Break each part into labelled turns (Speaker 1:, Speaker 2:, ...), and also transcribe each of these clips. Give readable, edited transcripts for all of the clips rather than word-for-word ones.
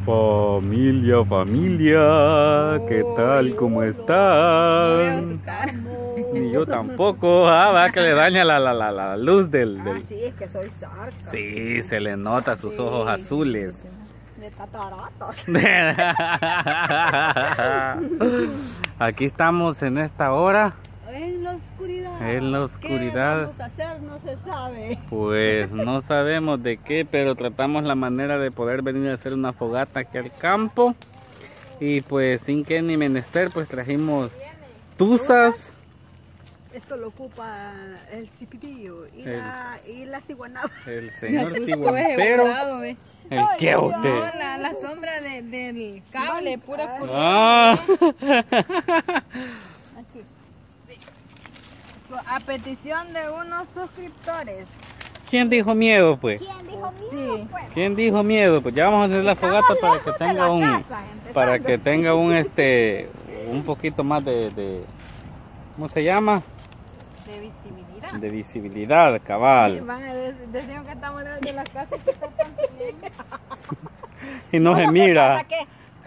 Speaker 1: Familia, familia, ¿qué tal? ¿Cómo
Speaker 2: No veo
Speaker 1: están?
Speaker 2: su cara.
Speaker 1: Ni yo tampoco, va que le daña la luz del...
Speaker 3: Sí, es que soy sarca.
Speaker 1: Sí, se le nota sus ojos azules.
Speaker 3: De cataratas.
Speaker 1: Aquí estamos en esta hora,
Speaker 3: En la oscuridad.
Speaker 1: en la oscuridad.
Speaker 3: ¿Qué vamos a hacer? No se sabe.
Speaker 1: Pues no sabemos de qué, pero tratamos la manera de poder venir a hacer una fogata aquí al campo. Y pues sin que ni menester, pues trajimos tuzas.
Speaker 3: Esto lo ocupa el cipitillo y la ciguanaba.
Speaker 1: El señor
Speaker 2: Pero
Speaker 1: ciguampero. ¿El qué
Speaker 2: No,
Speaker 1: usted?
Speaker 2: la sombra del cable, pura curva.
Speaker 1: Ah.
Speaker 3: Aquí.
Speaker 2: A petición de unos suscriptores.
Speaker 1: ¿Quién dijo miedo, pues?
Speaker 3: ¿Quién dijo miedo?
Speaker 2: Sí.
Speaker 3: Pues?
Speaker 1: ¿Quién dijo miedo? Pues ya vamos a hacer la fogata para que tenga un... Para que tenga un un poquito más de ¿cómo se llama?
Speaker 2: De visibilidad.
Speaker 1: De visibilidad, cabal.
Speaker 2: Van a decir que estamos de las casas que están construyendo.
Speaker 1: Y no se mira.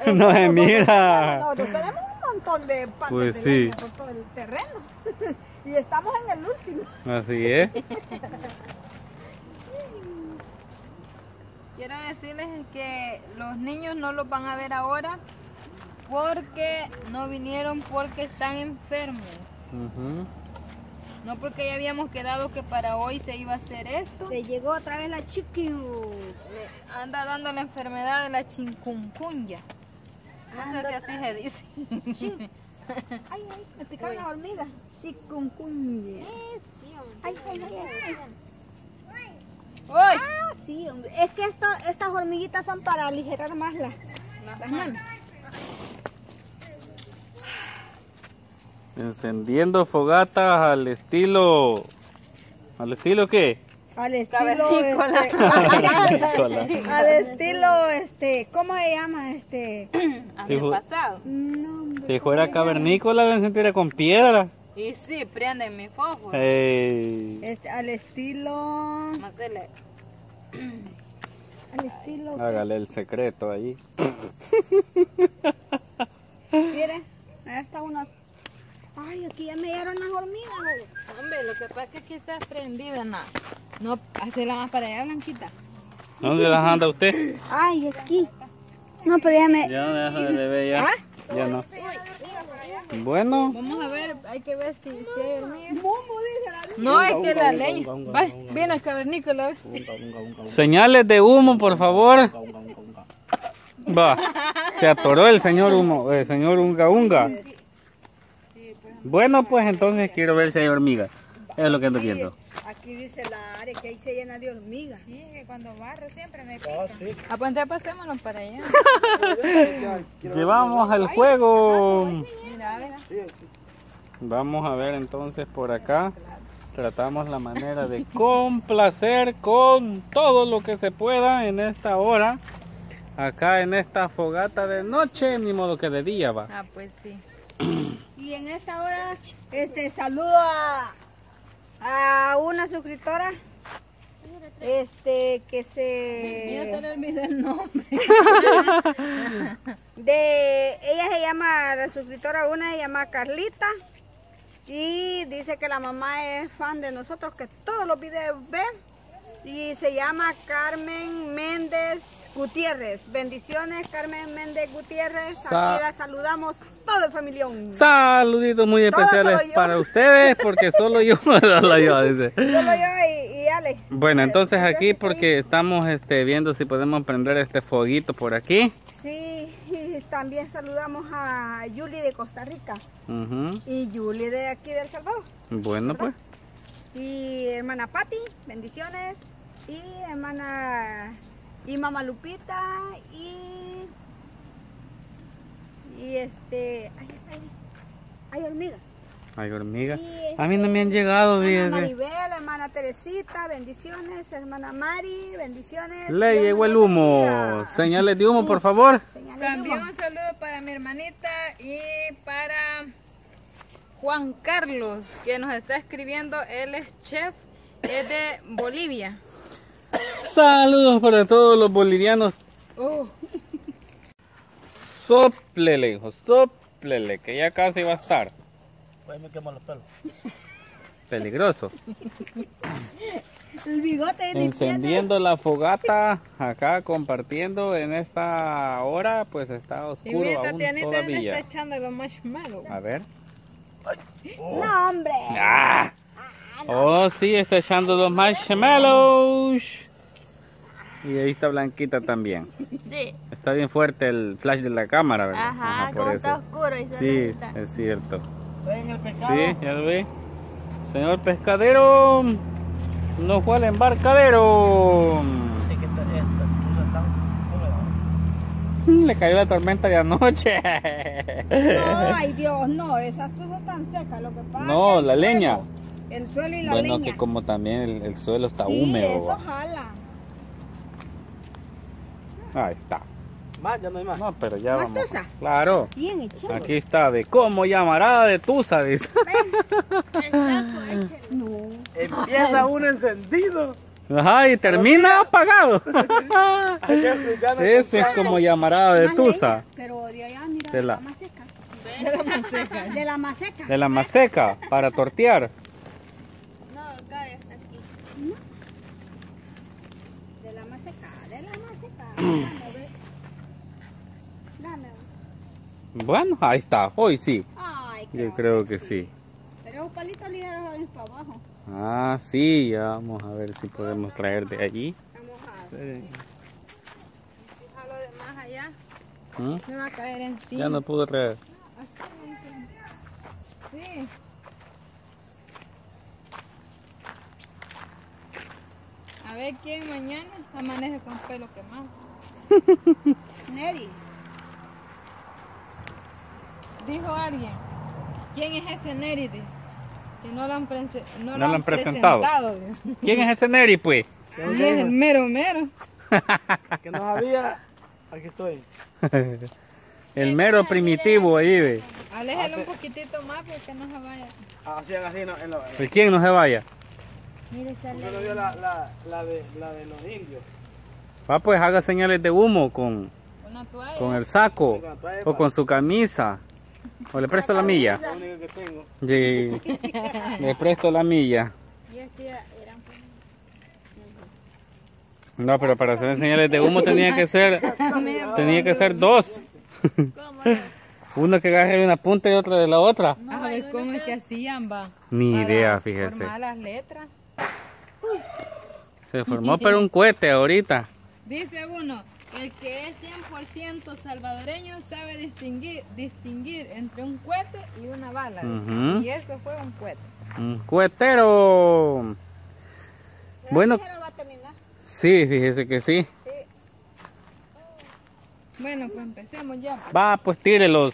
Speaker 1: No se mira.
Speaker 3: Nosotros tenemos un montón de partes
Speaker 1: Pues
Speaker 3: de
Speaker 1: sí.
Speaker 3: leña por todo el terreno. Y estamos en el último.
Speaker 1: Así es.
Speaker 2: Quiero decirles que los niños no los van a ver ahora porque no vinieron porque están enfermos.
Speaker 1: Ujú.
Speaker 2: No porque ya habíamos quedado que para hoy se iba a hacer esto.
Speaker 3: Se llegó otra vez la chiquiu.
Speaker 2: Le anda dando la enfermedad de la chikungunya. No sé si así se dice.
Speaker 3: Ay, me picaron las hormigas. Chikungunya. Ay, ay, ay, ay.
Speaker 2: ¡Uy!
Speaker 3: Ah, sí, hombre. Es que estas hormiguitas son para aligerar más las manos.
Speaker 1: Encendiendo fogatas al estilo... ¿Al estilo qué?
Speaker 3: Al estilo,
Speaker 1: Cavernícola.
Speaker 3: al estilo, ¿cómo se llama?
Speaker 2: Antepasado.
Speaker 3: No, hombre,
Speaker 1: Si fuera cavernícola, la encendiera con piedra.
Speaker 2: Y sí, prenden mi fósforo.
Speaker 1: Ey.
Speaker 3: al estilo,
Speaker 2: Marcela,
Speaker 1: Hágale el secreto ahí.
Speaker 3: mire, ahí está una. Ay, aquí ya me dieron las hormigas.
Speaker 2: hombre, lo que pasa es que aquí está prendida, no, hazla más para allá, Blanquita.
Speaker 1: ¿Dónde las anda usted?
Speaker 3: Ay, aquí. No, pero ya me.
Speaker 1: Ya no deja de beber ya.
Speaker 3: ¿Ah?
Speaker 1: Ya no. Bueno,
Speaker 2: Vamos a ver, hay que ver si hay hormigas.
Speaker 3: Momo, dice la niña.
Speaker 2: No, es que la leña. Va, viene el cavernícola.
Speaker 1: señales de humo, por favor. Va, se atoró el señor humo, el señor unga unga. Bueno, pues entonces quiero ver si hay hormigas. Es lo que ando viendo.
Speaker 3: Aquí dice la área que ahí se llena de hormigas.
Speaker 2: Sí, que cuando barro siempre me pica. Ah, pues entonces pasémonos para allá.
Speaker 1: Llevamos al juego.
Speaker 2: Mira, mira.
Speaker 1: Vamos a ver entonces por acá. Tratamos la manera de complacer con todo lo que se pueda en esta hora. Acá en esta fogata de noche, ni modo que de día va.
Speaker 2: Ah, pues sí.
Speaker 3: Y en esta hora, saludo a una suscriptora, que
Speaker 2: Mira, te le olvidé el nombre.
Speaker 3: ella se llama, la suscriptora una se llama Carlita, y dice que la mamá es fan de nosotros, que todos los videos ve, y se llama Carmen Méndez Gutiérrez. Bendiciones, Carmen Méndez Gutiérrez. Aquí la saludamos todo el familión.
Speaker 1: Saluditos muy especiales
Speaker 3: solo yo.
Speaker 1: para ustedes, porque solo yo, solo yo, dice.
Speaker 3: Solo yo y Ale.
Speaker 1: Bueno, entonces aquí porque estamos viendo si podemos prender este foguito por aquí.
Speaker 3: Sí, y también saludamos a Yuli de Costa Rica
Speaker 1: Ujú.
Speaker 3: y Yuli de aquí de El Salvador.
Speaker 1: Bueno, pues.
Speaker 3: Y hermana Patti, bendiciones. Y hermana y mamá Lupita hay hormigas.
Speaker 1: Hay hormigas.
Speaker 3: Y
Speaker 1: A mí no me han llegado,
Speaker 3: hermana
Speaker 1: fíjese.
Speaker 3: Maribel, hermana Teresita, bendiciones. Hermana Mari, bendiciones.
Speaker 1: Le
Speaker 3: Dios
Speaker 1: llegó
Speaker 3: me
Speaker 1: el
Speaker 3: los
Speaker 1: humo.
Speaker 3: bendiga.
Speaker 1: Señales de humo, por favor.
Speaker 3: Señales de
Speaker 2: También
Speaker 3: humo.
Speaker 2: un saludo para mi hermanita y para Juan Carlos, que nos está escribiendo. Él es chef, es de Bolivia.
Speaker 1: Saludos para todos los bolivianos. Sóplele, hijo, sóplele, que ya casi va a estar.
Speaker 4: Pues me quemo los pelos.
Speaker 1: Peligroso.
Speaker 3: El bigote de mi
Speaker 1: Encendiendo la fogata, acá compartiendo en esta hora, pues está
Speaker 2: Y
Speaker 1: oscuro
Speaker 2: mira,
Speaker 1: aún
Speaker 2: Tatianita le
Speaker 1: todavía.
Speaker 2: está echando los marshmallows.
Speaker 1: A ver.
Speaker 3: No, hombre.
Speaker 1: ¡Ah! Oh, sí, está echando los marshmallows. Y ahí está Blanquita también.
Speaker 5: Sí.
Speaker 1: Está bien fuerte el flash de la cámara, ¿verdad?
Speaker 5: Ajá,
Speaker 1: por
Speaker 5: como
Speaker 1: eso.
Speaker 5: está oscuro y se
Speaker 1: Sí,
Speaker 5: necesita.
Speaker 1: es cierto.
Speaker 4: Estoy en el pescado.
Speaker 1: Sí, ya lo vi. Señor pescadero, no fue al embarcadero.
Speaker 4: Sí, que esta luz está húmeda.
Speaker 1: Le cayó la tormenta de anoche.
Speaker 3: No, ay Dios, no, esas cosas están secas. Lo que pasa
Speaker 1: No,
Speaker 3: es que
Speaker 1: la
Speaker 3: el suelo,
Speaker 1: leña.
Speaker 3: El suelo y la
Speaker 1: Bueno,
Speaker 3: leña.
Speaker 1: que como también el suelo está
Speaker 3: sí,
Speaker 1: húmedo.
Speaker 3: eso
Speaker 1: va.
Speaker 3: jala.
Speaker 1: Ahí está.
Speaker 4: Más, ya no hay más.
Speaker 1: No, pero ya
Speaker 3: ¿Más
Speaker 1: vamos.
Speaker 3: tusa?
Speaker 1: Claro.
Speaker 3: Bien echado.
Speaker 1: Aquí está, de cómo llamará de tusa, dice.
Speaker 3: No.
Speaker 4: Empieza uno encendido.
Speaker 1: Ajá, y termina apagado.
Speaker 4: Hay que explicarnos
Speaker 1: Ese es como llamarada de
Speaker 3: Más
Speaker 1: tusa.
Speaker 3: leña, pero de allá, mira,
Speaker 1: De
Speaker 3: de
Speaker 1: la-
Speaker 3: la más seca.
Speaker 2: De la más seca.
Speaker 3: De la más seca.
Speaker 1: De la más seca, para tortear.
Speaker 5: No, acá está aquí.
Speaker 3: De la más seca, de la más seca. Dame, ve. Dame.
Speaker 1: Bueno, ahí está, hoy sí.
Speaker 3: Ay,
Speaker 1: Yo
Speaker 3: claro
Speaker 1: creo que sí.
Speaker 3: Pero esos palitos ligeros van para abajo.
Speaker 1: Ah, sí, ya vamos a ver si podemos traer de allí.
Speaker 3: Vamos a
Speaker 2: Déjalo de más allá.
Speaker 1: ¿Mm?
Speaker 2: Me va a caer encima.
Speaker 1: Ya no pudo traer.
Speaker 2: Sí. A ver quién mañana amanece con pelo quemado.
Speaker 3: Neri.
Speaker 2: Dijo alguien, ¿quién es ese Néride? Que no lo han,
Speaker 1: No lo han presentado.
Speaker 2: dijo.
Speaker 1: ¿Quién es ese Neri, pues?
Speaker 2: Y es el mero mero.
Speaker 4: que no sabía. Aquí estoy.
Speaker 1: El mero primitivo ahí, ve.
Speaker 2: Aléjalo un poquitito más porque no se vaya.
Speaker 4: Así, así, no,
Speaker 1: ¿De quién no se vaya?
Speaker 5: Mire, sale.
Speaker 4: Yo no vio la de los indios.
Speaker 1: Va, pues haga señales de humo con
Speaker 2: Una toalla.
Speaker 1: el saco o con su camisa. O le presto la milla.
Speaker 4: La única que tengo.
Speaker 1: Sí, le presto la milla.
Speaker 5: Y así eran.
Speaker 1: No, pero para hacer señales de humo tenía que ser dos.
Speaker 5: ¿Cómo no?
Speaker 1: Uno que agarre de una punta y otro de la otra.
Speaker 2: A ver cómo es que hacían, va.
Speaker 1: Ni
Speaker 2: Para
Speaker 1: idea, fíjese.
Speaker 2: formar las letras.
Speaker 1: Se formó pero un cohete ahorita.
Speaker 2: Dice uno, el que es 100% salvadoreño sabe distinguir entre un cohete y una bala. dice.
Speaker 1: Ujú.
Speaker 2: Y eso fue un cohete.
Speaker 1: Un cohetero. Bueno,
Speaker 3: Pero va a terminar.
Speaker 1: sí, fíjese que sí.
Speaker 2: Bueno, pues empecemos ya.
Speaker 1: Va, pues tírelos.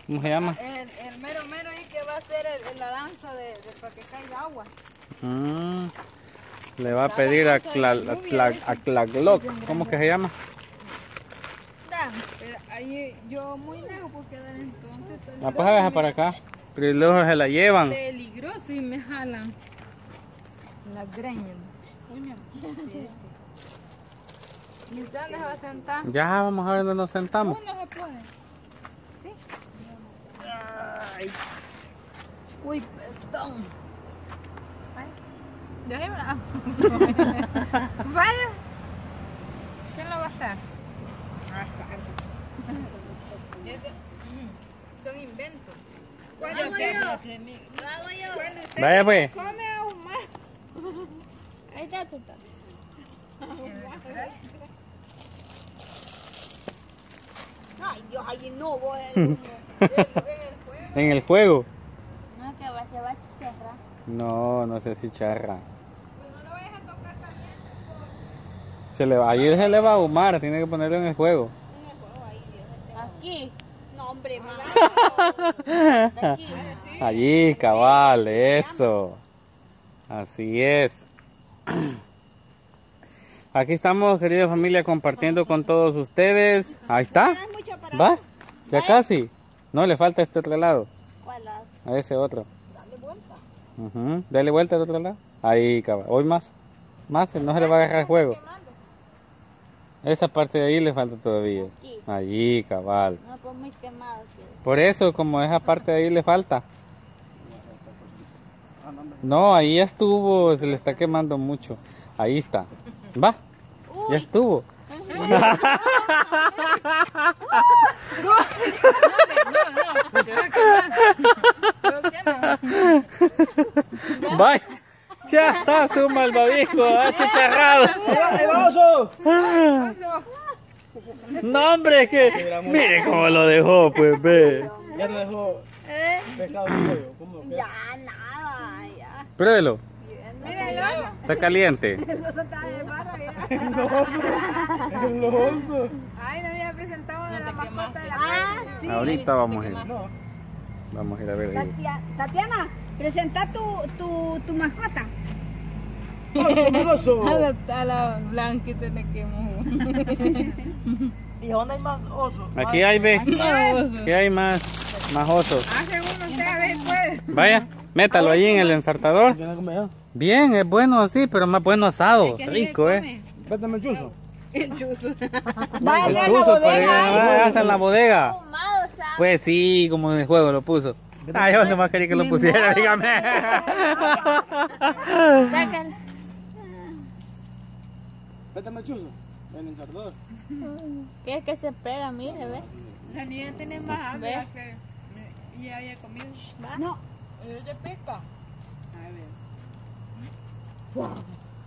Speaker 1: ¿Cómo se llama?
Speaker 2: El mero mero ahí que va a hacer la danza de para que caiga agua.
Speaker 1: Le va a pedir a Claglock. ¿Cómo que se llama?
Speaker 2: Pero ahí yo muy lejos puedo quedar entonces.
Speaker 1: La pues deja para acá. Pero luego se la llevan.
Speaker 2: Peligroso y me jalan las greñas. ¿Y usted dónde se va a sentar?
Speaker 1: Ya vamos a ver dónde nos sentamos.
Speaker 2: Uno se puede.
Speaker 4: Ay,
Speaker 2: Uy, perdón. Yo soy bravo. Vaya. ¿Quién lo va a hacer? Son inventos. ¿Cuándo
Speaker 5: Lo hago
Speaker 2: usted-
Speaker 5: yo. Lo hago yo.
Speaker 2: cuándo usted
Speaker 1: Vaya pues.
Speaker 2: come aún más?
Speaker 5: Ahí está, tuta.
Speaker 3: Ay, Dios, allí no voy.
Speaker 1: En el juego.
Speaker 5: No, que se va a chicharrar.
Speaker 1: No, no sé si charra. Ahí se le va a ahumar, tiene que ponerlo en el juego.
Speaker 5: Aquí.
Speaker 3: No, hombre, mamá.
Speaker 5: Aquí.
Speaker 1: Allí, cabal, eso. Así es. Aquí estamos, querida familia, compartiendo con todos ustedes. Ahí está.
Speaker 3: Mucho para
Speaker 1: ¿Va? Ya casi. No, le falta este otro lado.
Speaker 5: ¿Cuál lado?
Speaker 1: A ese otro.
Speaker 3: darle vuelta.
Speaker 1: Dale vuelta al otro lado. Ahí, cabal. Hoy más. Más, no se le va a agarrar el juego. Esa parte de ahí le falta todavía.
Speaker 5: Aquí.
Speaker 1: Allí, cabal.
Speaker 5: No, pues muy quemado. Sí.
Speaker 1: Por eso, como esa parte de ahí le falta. No, ahí ya estuvo, se le está quemando mucho. Ahí está. Va, ya estuvo. Vaya, ya está su malvavisco, ha chicharrado.
Speaker 4: ¡El oso!
Speaker 1: No, hombre, es que mire cómo lo dejó, pues ve.
Speaker 4: Ya te dejó pescado y pollo. ¿Cómo que?
Speaker 3: Ya nada, ya.
Speaker 1: Pruébelo,
Speaker 2: Míralo.
Speaker 1: está caliente.
Speaker 3: Eso está de barro, ya.
Speaker 4: El oso.
Speaker 3: Ay, no había presentado de la mascota de la sí.
Speaker 1: Ahorita vamos a ir.
Speaker 4: No.
Speaker 1: Vamos a ir a ver ahí.
Speaker 3: Tatiana, presenta tu mascota.
Speaker 4: ¡Oso!
Speaker 2: A la blanquita le quemó.
Speaker 4: ¿Y dónde hay más osos?
Speaker 1: Aquí hay, ve.
Speaker 2: Oso.
Speaker 1: Aquí hay más osos.
Speaker 3: Hace uno, usted a ver, puede.
Speaker 1: Vaya, métalo ahí en el ensartador.
Speaker 4: ¿Tienes que comer?
Speaker 1: Bien, es bueno así, pero más bueno asado. Rico,
Speaker 4: Vétame el chuzo.
Speaker 3: Vaya,
Speaker 1: El
Speaker 3: acá en la
Speaker 1: chuzo, pero
Speaker 3: bodega.
Speaker 1: ya está en la bodega.
Speaker 5: Fumado, ¿sabes?
Speaker 1: Pues sí, como en el juego lo puso. Ah, yo nomás quería que lo pusiera, dígame.
Speaker 5: Sácalo.
Speaker 4: Vétame el chuzo. En el ensartador.
Speaker 5: ¿Qué es que se pega? Mire, ve.
Speaker 2: La niña tiene más hambre
Speaker 5: Ve.
Speaker 2: que ya había comido.
Speaker 3: No,
Speaker 2: ¿Ella pica?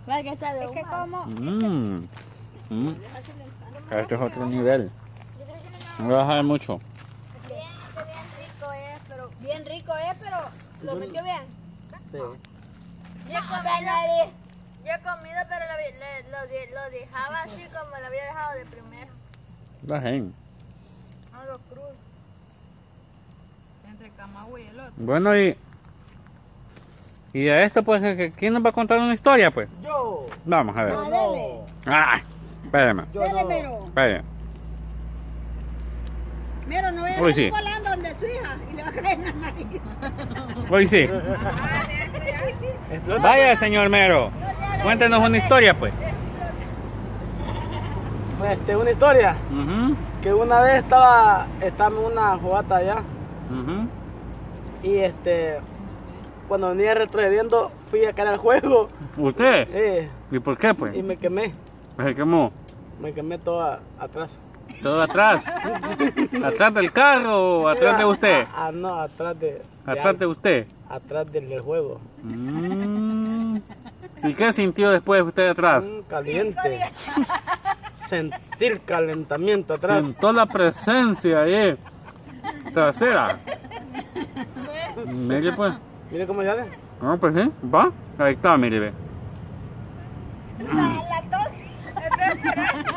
Speaker 5: Va que sale
Speaker 3: es que como...
Speaker 1: Este es otro nivel. No voy a bajar mucho.
Speaker 3: Bien rico pero lo metió bien.
Speaker 4: Sí.
Speaker 5: Yo he comido, pero lo dejaba así como lo había dejado de primero.
Speaker 1: Bajen.
Speaker 5: No lo crudo.
Speaker 2: Entre Camagüey y el otro.
Speaker 1: Bueno, y a esto, pues, ¿quién nos va a contar una historia, pues?
Speaker 4: Yo.
Speaker 1: Vamos a ver.
Speaker 3: Ah, dele.
Speaker 1: Ay, espérame,
Speaker 4: Yo
Speaker 3: Dele,
Speaker 4: no.
Speaker 3: mero.
Speaker 1: espérame.
Speaker 3: Mero, no voy a
Speaker 1: Uy,
Speaker 3: ir
Speaker 1: sí.
Speaker 3: volando donde su hija y le va a caer en la nariz.
Speaker 1: Hoy sí. Vaya, señor Mero. Cuéntenos una historia, pues.
Speaker 4: Una historia.
Speaker 1: Ujú,
Speaker 4: Que una vez estaba en una fogata allá.
Speaker 1: ujú.
Speaker 4: Y cuando venía retrocediendo, fui a caer al juego.
Speaker 1: ¿Usted? ¿Y por qué, pues?
Speaker 4: Y me quemé.
Speaker 1: Se quemó.
Speaker 4: Me quemé todo atrás.
Speaker 1: ¿Todo atrás? ¿Atrás del carro o atrás de usted?
Speaker 4: No, atrás de
Speaker 1: ¿Atrás de usted?
Speaker 4: atrás del juego.
Speaker 1: ¿Y qué sintió después usted atrás?
Speaker 4: Caliente. Sentir calentamiento atrás.
Speaker 1: Sentó la presencia ahí. Trasera. Mire, pues.
Speaker 4: Mire cómo se hace.
Speaker 1: No, pues sí. Va. Ahí está, mire, ve.
Speaker 3: La tos.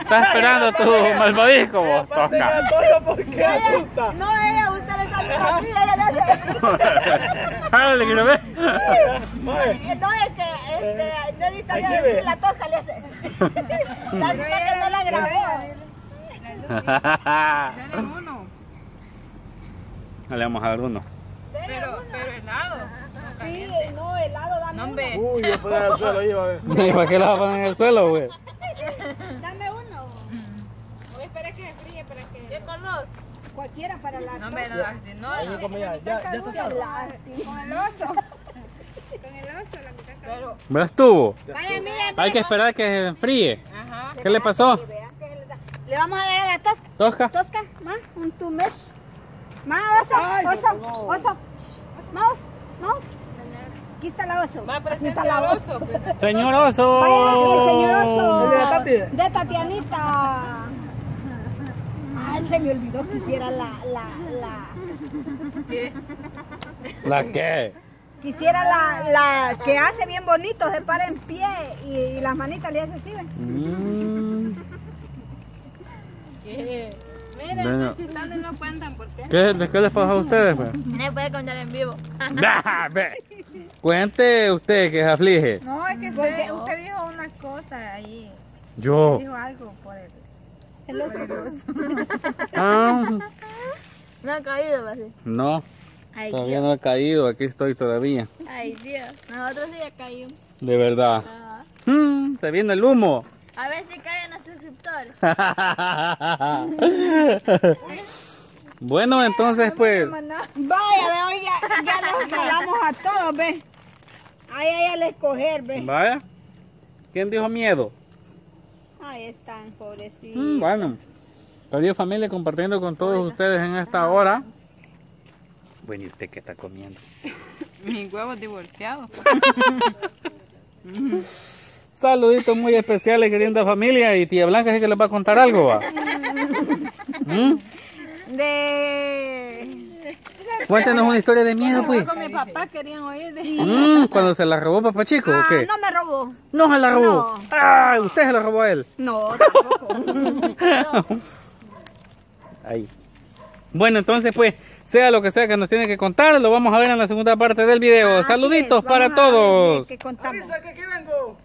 Speaker 1: ¿Estás esperando tu malvavisco, vos, Tosca?
Speaker 4: ¿Por qué asusta?
Speaker 3: No, ella, usted le está diciendo aquí, ella le hace.
Speaker 1: Dale, quiero ver.
Speaker 3: No, es que no le está
Speaker 4: Aquí
Speaker 3: diciendo
Speaker 4: ve.
Speaker 3: la tosca le hace. La tosca que no la grabó.
Speaker 2: Dale uno.
Speaker 1: Le vamos a dar uno.
Speaker 2: Pero helado.
Speaker 3: Sí, no, helado, dame
Speaker 2: No,
Speaker 3: uno.
Speaker 2: hombre.
Speaker 4: Uy, yo ponía al suelo ahí, va a ver.
Speaker 1: ¿Y para qué la vas a poner en el suelo, güey?
Speaker 3: Dame uno.
Speaker 2: Voy a esperar que se fríe para que...
Speaker 5: ¿Qué color?
Speaker 3: Cualquiera para la
Speaker 2: No,
Speaker 3: tos.
Speaker 2: hombre, no.
Speaker 4: Ahí se comía. Ya está salvo.
Speaker 2: Con el oso. Con el oso, la mitad pero...
Speaker 1: ¿Verdad estuvo?
Speaker 3: Vaya, mira,
Speaker 1: Hay que esperar que se enfríe.
Speaker 2: Ajá.
Speaker 1: ¿Qué le pasó?
Speaker 3: le vamos a dar a la tosca.
Speaker 1: ¿Tosca?
Speaker 3: Tosca, ma, un tumesh. Ma, oso, oso. Mouse. Aquí está la oso.
Speaker 2: Va,
Speaker 3: Aquí
Speaker 2: presenta
Speaker 3: está
Speaker 2: al
Speaker 3: la oso.
Speaker 2: oso. Presenta.
Speaker 1: Señor Oso.
Speaker 3: Vaya, aquí el señor oso.
Speaker 4: ¿El de la Tati?
Speaker 3: De Tatianita. Ay, se me olvidó que hiciera la.
Speaker 2: ¿Qué?
Speaker 1: ¿La qué?
Speaker 3: Quisiera la que hace bien bonito, se para en pie y las manitas le hace así, ¿ven?
Speaker 2: ¿Qué? Miren,
Speaker 1: Bueno.
Speaker 2: están chistando y no cuentan por qué.
Speaker 1: ¿De qué les pasó a ustedes, pues?
Speaker 5: No puede contar en vivo.
Speaker 1: Ve. Cuente usted que se aflige.
Speaker 2: No, es que usted dijo una cosa ahí.
Speaker 1: Yo.
Speaker 2: Dijo algo por el...
Speaker 1: Ah,
Speaker 5: No ha caído, va a ser.
Speaker 1: no,
Speaker 5: Ay,
Speaker 1: todavía no he caído. Aquí estoy todavía.
Speaker 5: Ay, Dios. Nosotros sí ya caímos.
Speaker 1: De verdad. Se viene el humo.
Speaker 5: A ver si cae en la suscriptores.
Speaker 1: Bueno, entonces pues...
Speaker 3: Vaya, ve, hoy ya los jalamos a todos, ve. Ahí al escoger, ve.
Speaker 1: Vaya. ¿Quién dijo miedo?
Speaker 3: Ahí están, pobrecitos.
Speaker 1: Bueno. Adiós familia, compartiendo con todos ustedes en esta hora. Bueno, ¿y usted qué está comiendo?
Speaker 2: Mis huevos divorciados.
Speaker 1: Saluditos muy especiales, querida familia. Y tía Blanca sí que les va a contar algo, ¿va? Cuéntenos una historia de miedo, pues.
Speaker 2: Con mi papá querían oír de...
Speaker 1: Cuando se la robó papá chico, ¿o qué?
Speaker 3: No me robó.
Speaker 1: No se la robó.
Speaker 3: No.
Speaker 1: Ah, usted se la robó a él.
Speaker 3: No, tampoco.
Speaker 1: Ahí. Bueno, entonces pues, sea lo que sea que nos tiene que contar, lo vamos a ver en la segunda parte del video.
Speaker 3: Así
Speaker 1: Saluditos
Speaker 3: es,
Speaker 1: para
Speaker 3: vamos a ver
Speaker 1: todos.
Speaker 3: qué contamos.
Speaker 4: Avisa que aquí vengo.